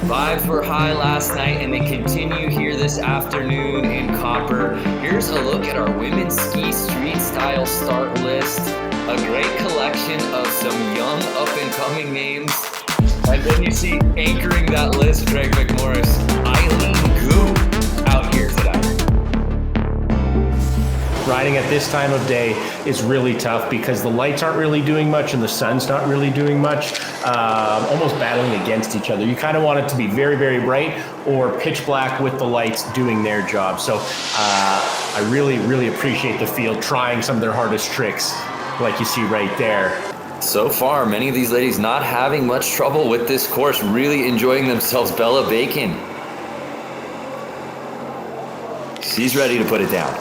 Vibes were high last night and they continue here this afternoon in Copper. Here's a look at our women's ski street style start list. A great collection of some young up-and-coming names. And then you see anchoring that list, Greg McMorris, Eileen Gu out here today. Riding at this time of day is really tough because the lights aren't really doing much and the sun's not really doing much, almost battling against each other. You kind of want it to be very, very bright or pitch black with the lights doing their job. So I really, really appreciate the field trying some of their hardest tricks like you see right there. So far, many of these ladies not having much trouble with this course, really enjoying themselves. Bella Bacon. She's ready to put it down.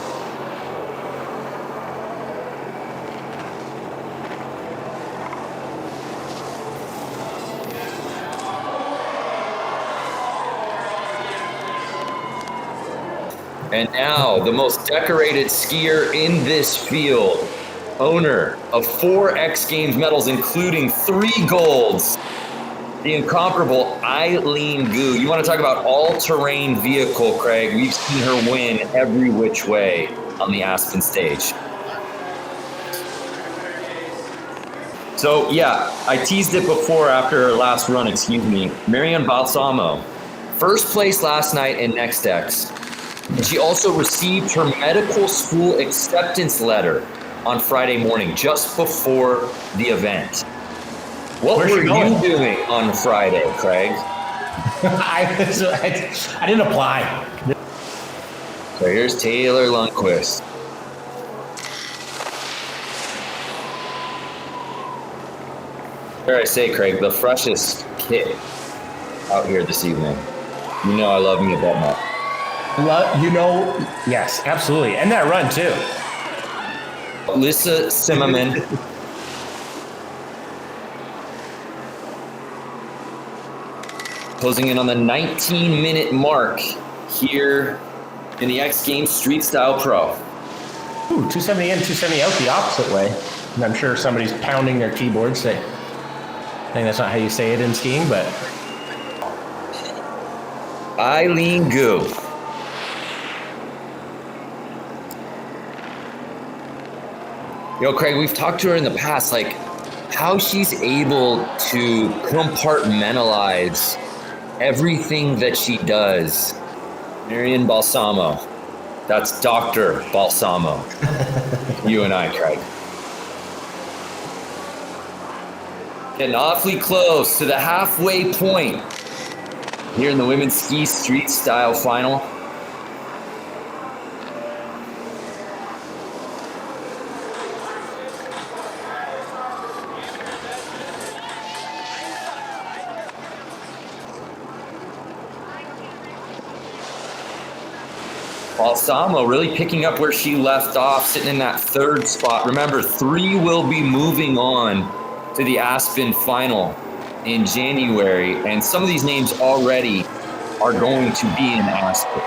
And now, the most decorated skier in this field, owner of 4 X Games medals, including 3 golds, the incomparable Eileen Gu. You want to talk about all-terrain vehicle, Craig. We've seen her win every which way on the Aspen stage. So, yeah, I teased it before after her last run, MARION Balsamo. First place last night in Next X. And she also received her medical school acceptance letter on Friday morning, just before the event. What were you doing on Friday, Craig? I didn't apply. So here's Taylor Lundquist. Dare I say, Craig, the freshest kid out here this evening. You know I love me a bit more. Yes, absolutely. And that run, too. Lisa Zimmermann. Closing in on the 19-minute mark here in the X Games Street Style Pro. Ooh, 270 in, 270 out the opposite way. And I'm sure somebody's pounding their keyboard saying, I think that's not how you say it in skiing, but... Eileen Gu. Craig, we've talked to her in the past, like how she's able to compartmentalize everything that she does. MARION Balsamo. That's Dr. Balsamo. You and I, Craig. Getting awfully close to the halfway point here in the women's ski street style final. Balsamo really picking up where she left off, sitting in that 3rd spot. Remember, 3 will be moving on to the Aspen final in January, and some of these names already are going to be in Aspen.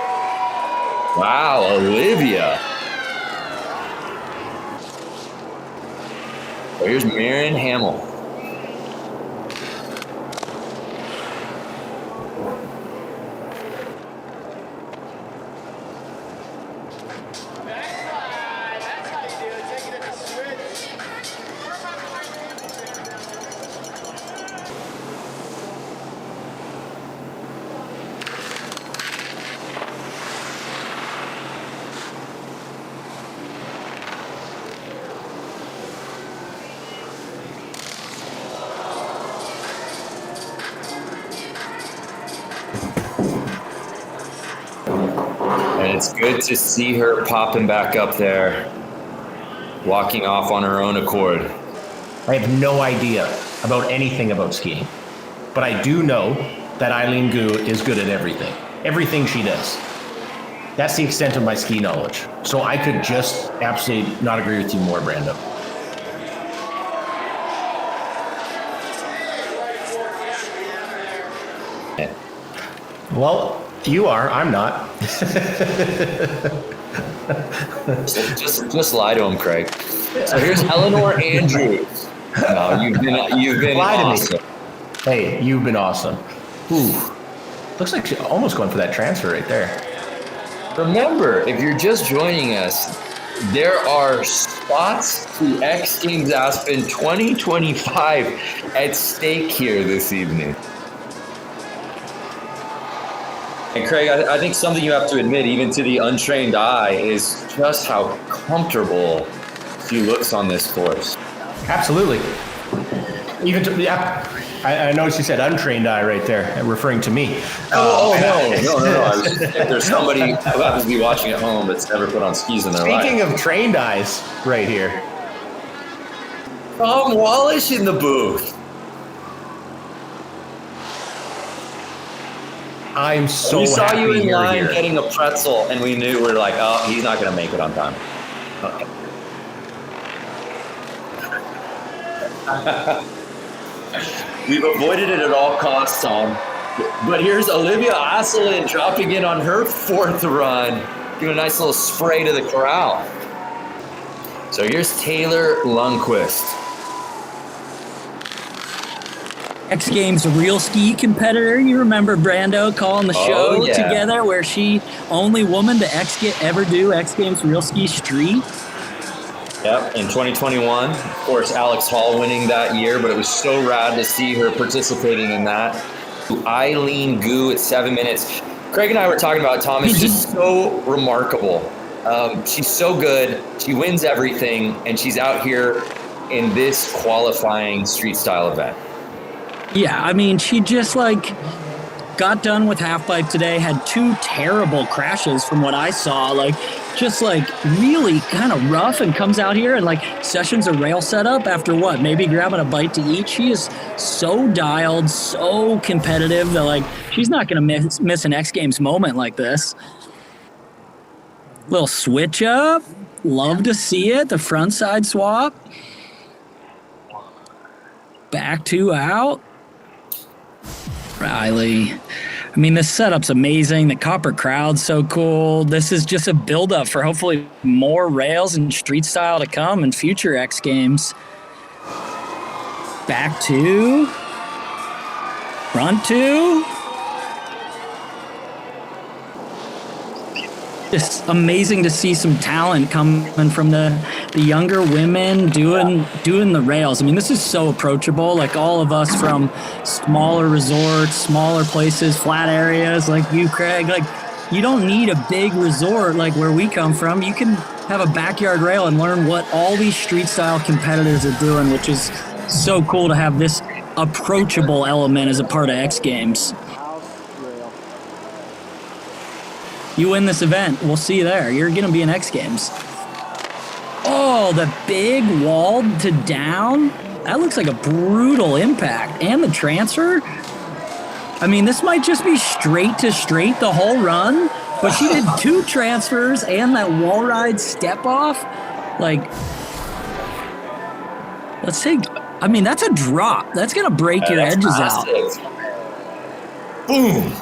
Wow, Olivia. So here's MARIN HAMILL. And it's good to see her popping back up there, walking off on her own accord. I have no idea about anything about skiing, but I do know that Eileen Gu is good at everything. Everything she does. That's the extent of my ski knowledge. So I could just absolutely not agree with you more, Brando. Well, you are. I'm not. just lie to him, Craig. So here's Eleanor Andrews. No, you've been Lie awesome. to me. Hey, you've been awesome. Ooh. Looks like she's almost going for that transfer right there. Remember, if you're just joining us, there are spots to X Games Aspen 2025 at stake here this evening. And Craig, I think something you have to admit, even to the untrained eye, is just how comfortable she looks on this course. Absolutely. Even to, yeah, I noticed you said untrained eye right there, referring to me. No. I was, if there's somebody who happens to be watching at home that's never put on skis in their life. Speaking of trained eyes, right here. Tom Wallish in the booth. I'm so we saw happy you in you're line here. getting a pretzel, and we knew we're like, oh, he's not going to make it on time. Okay. We've avoided it at all costs, Tom. But here's Olivia ASSELIN dropping in on her 4th run, giving a nice little spray to the corral. So here's Taylor Lundquist. X Games real ski competitor. You remember Brando calling the show together, where she only woman to ever do X Games real ski street. Yep, in 2021, of course, Alex Hall winning that year, but it was so rad to see her participating in that. Eileen Gu at 7 minutes. Craig and I were talking about Tom. It's just so remarkable. She's so good. She wins everything, and she's out here in this qualifying street style event. Yeah, I mean, she just like got done with halfpipe today, had 2 terrible crashes from what I saw, like just like really kind of rough, and comes out here and like sessions a rail setup after what, maybe grabbing a bite to eat. She is so dialed, so competitive that like she's not going to miss an X Games moment like this. Little switch up, love to see it, the front side swap. Back 2 out. RYLIE. I mean, this setup's amazing. The copper crowd's so cool. This is just a build-up for hopefully more rails and street style to come in future X Games. Back 2. Front 2. Just amazing to see some talent coming from the younger women doing the rails. I mean, this is so approachable. Like all of us from smaller resorts, smaller places, flat areas like you, Craig. Like you don't need a big resort like where we come from. You can have a backyard rail and learn what all these street style competitors are doing, which is so cool to have this approachable element as a part of X Games. You win this event, we'll see you there. You're going to be in X Games. Oh, the big wall to down. That looks like a brutal impact. And the transfer. I mean, this might just be straight to straight the whole run, but she did 2 transfers and that wall ride step off. Like, let's say, I mean, that's a drop. That's going to break your edges out. Boom.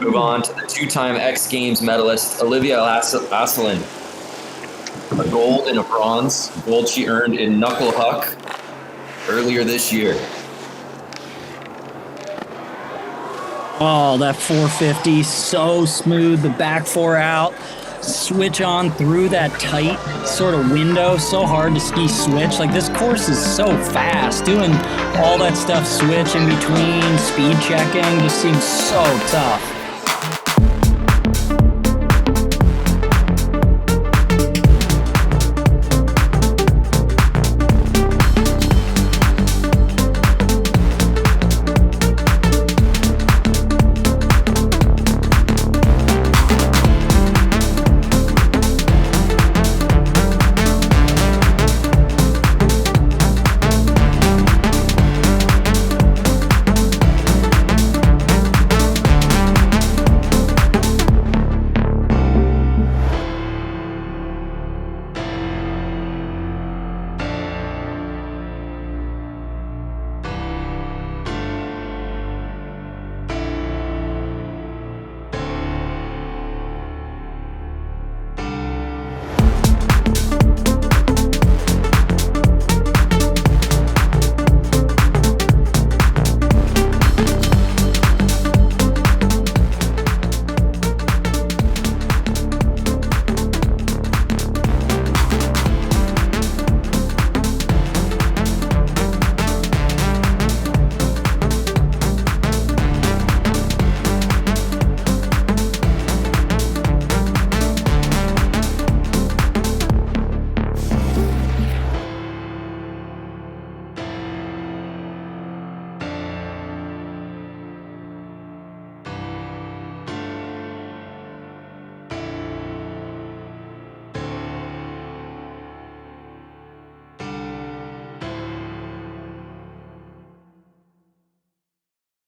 Move on to the 2-time X Games medalist, Olivia ASSELIN. A gold and a bronze. Gold she earned in Knuckle Huck earlier this year. Oh, that 450, so smooth. The back 4 out. Switch on through that tight sort of window. So hard to ski switch. Like this course is so fast. Doing all that stuff, switch in between, speed checking, just seems so tough.